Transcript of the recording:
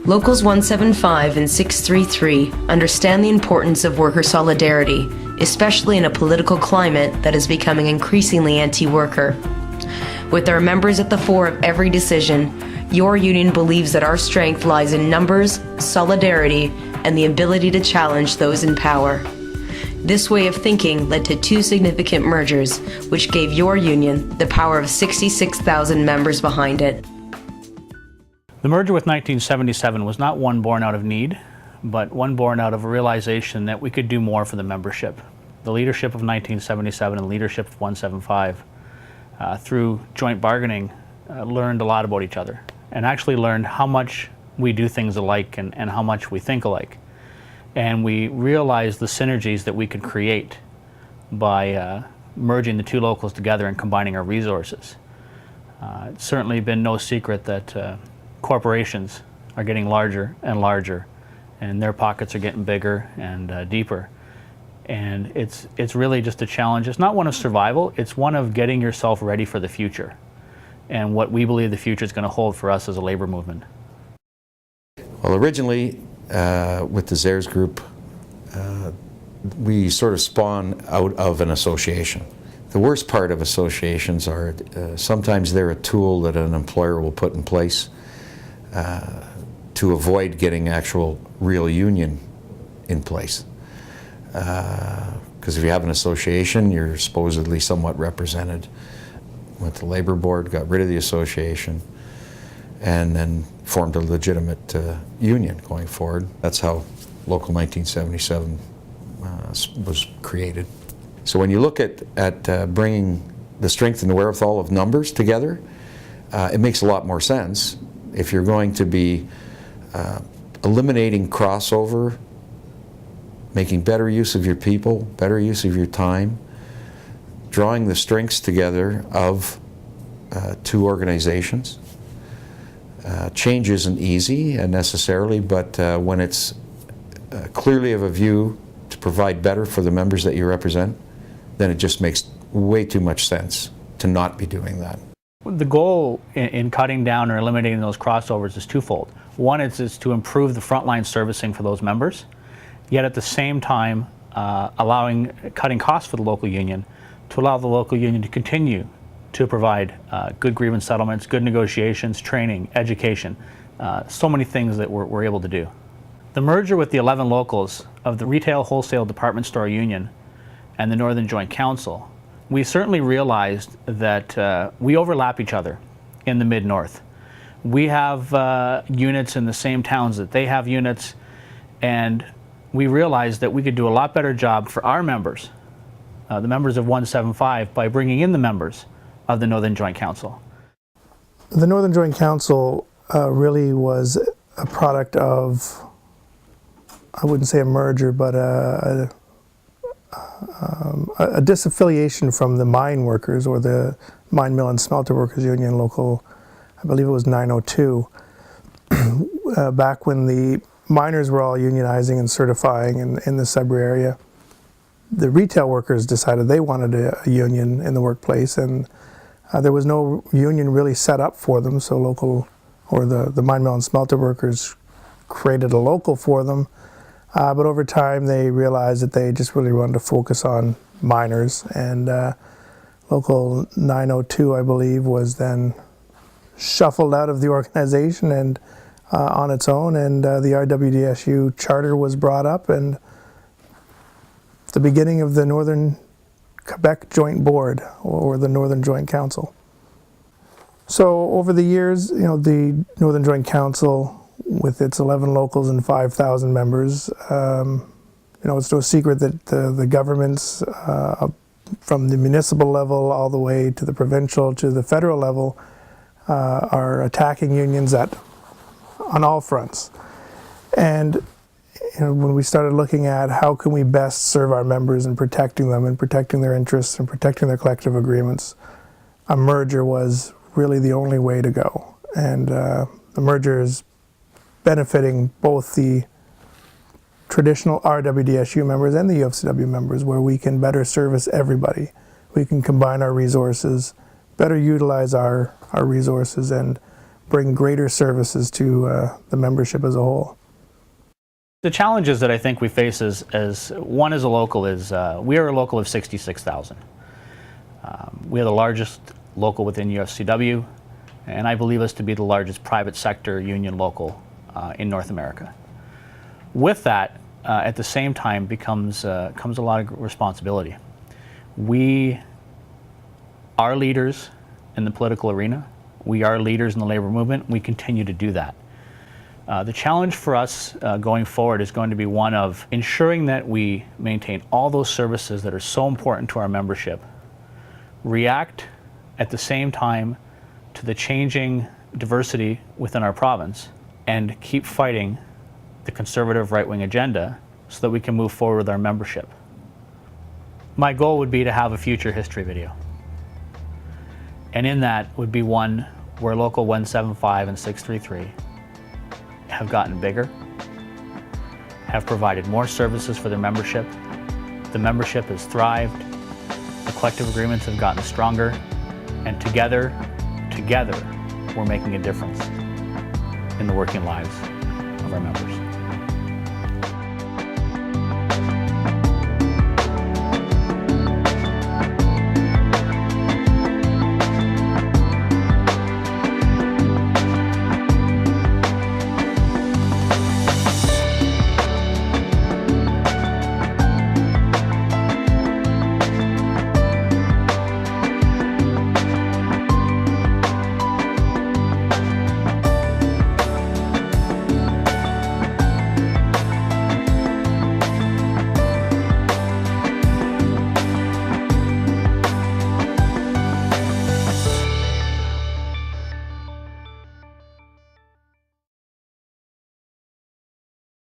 Locals 175 and 633 understand the importance of worker solidarity, especially in a political climate that is becoming increasingly anti-worker. With our members at the fore of every decision, your union believes that our strength lies in numbers, solidarity, and the ability to challenge those in power. This way of thinking led to 2 significant mergers, which gave your union the power of 66,000 members behind it. The merger with 1977 was not one born out of need, but one born out of a realization that we could do more for the membership. The leadership of 1977 and leadership of 175, through joint bargaining, learned a lot about each other and actually learned how much we do things alike and how much we think alike. And we realized the synergies that we could create by merging the 2 locals together and combining our resources. It's certainly been no secret that corporations are getting larger and larger, and their pockets are getting bigger and deeper. And it's really just a challenge. It's not one of survival, it's one of getting yourself ready for the future and what we believe the future is going to hold for us as a labor movement. Well, originally with the Zares Group, we sort of spawn out of an association. The worst part of associations are sometimes they're a tool that an employer will put in place to avoid getting actual real union in place. Because if you have an association, you're supposedly somewhat represented. Went to Labor Board, got rid of the association, and then formed a legitimate union going forward. That's how Local 1977 was created. So when you look at bringing the strength and the wherewithal of numbers together, it makes a lot more sense. If you're going to be eliminating crossover, making better use of your people, better use of your time, drawing the strengths together of 2 organizations. Change isn't easy necessarily, but when it's clearly of a view to provide better for the members that you represent, then it just makes way too much sense to not be doing that. The goal in cutting down or eliminating those crossovers is twofold. One is to improve the frontline servicing for those members, yet at the same time cutting costs for the local union to allow the local union to continue to provide good grievance settlements, good negotiations, training, education, so many things that we're able to do. The merger with the 11 locals of the Retail Wholesale Department Store Union and the Northern Joint Council, we certainly realized that we overlap each other in the Mid-North. We have units in the same towns that they have units, and we realized that we could do a lot better job for our members, the members of 175, by bringing in the members of the Northern Joint Council. The Northern Joint Council really was a product of, I wouldn't say a merger, but a disaffiliation from the mine workers, or the Mine Mill and Smelter Workers Union Local, I believe it was 902, back when the miners were all unionizing and certifying in the Sudbury area. The retail workers decided they wanted a union in the workplace, and there was no union really set up for them, so local, or the Mine Mill and Smelter Workers created a local for them. But over time they realized that they just really wanted to focus on miners, and Local 902, I believe, was then shuffled out of the organization and on its own, and the RWDSU charter was brought up, and the beginning of the Northern Quebec Joint Board, or the Northern Joint Council. So over the years, the Northern Joint Council, with its 11 locals and 5,000 members, it's no secret that the governments, from the municipal level all the way to the provincial to the federal level, are attacking unions on all fronts. And when we started looking at how can we best serve our members and protecting them and protecting their interests and protecting their collective agreements, a merger was really the only way to go. And the merger is benefiting both the traditional RWDSU members and the UFCW members, where we can better service everybody. We can combine our resources, better utilize our resources, and bring greater services to the membership as a whole. The challenges that I think we face as one as a local is we are a local of 66,000. We are the largest local within UFCW, and I believe us to be the largest private sector union local in North America. With that, at the same time comes a lot of responsibility. We are leaders in the political arena. We are leaders in the labor movement. We continue to do that. The challenge for us going forward is going to be one of ensuring that we maintain all those services that are so important to our membership, react at the same time to the changing diversity within our province, and keep fighting the conservative right-wing agenda so that we can move forward with our membership. My goal would be to have a future history video. And in that would be one where Local 175 and 633 have gotten bigger, have provided more services for their membership, the membership has thrived, the collective agreements have gotten stronger, and together, we're making a difference in the working lives of our members.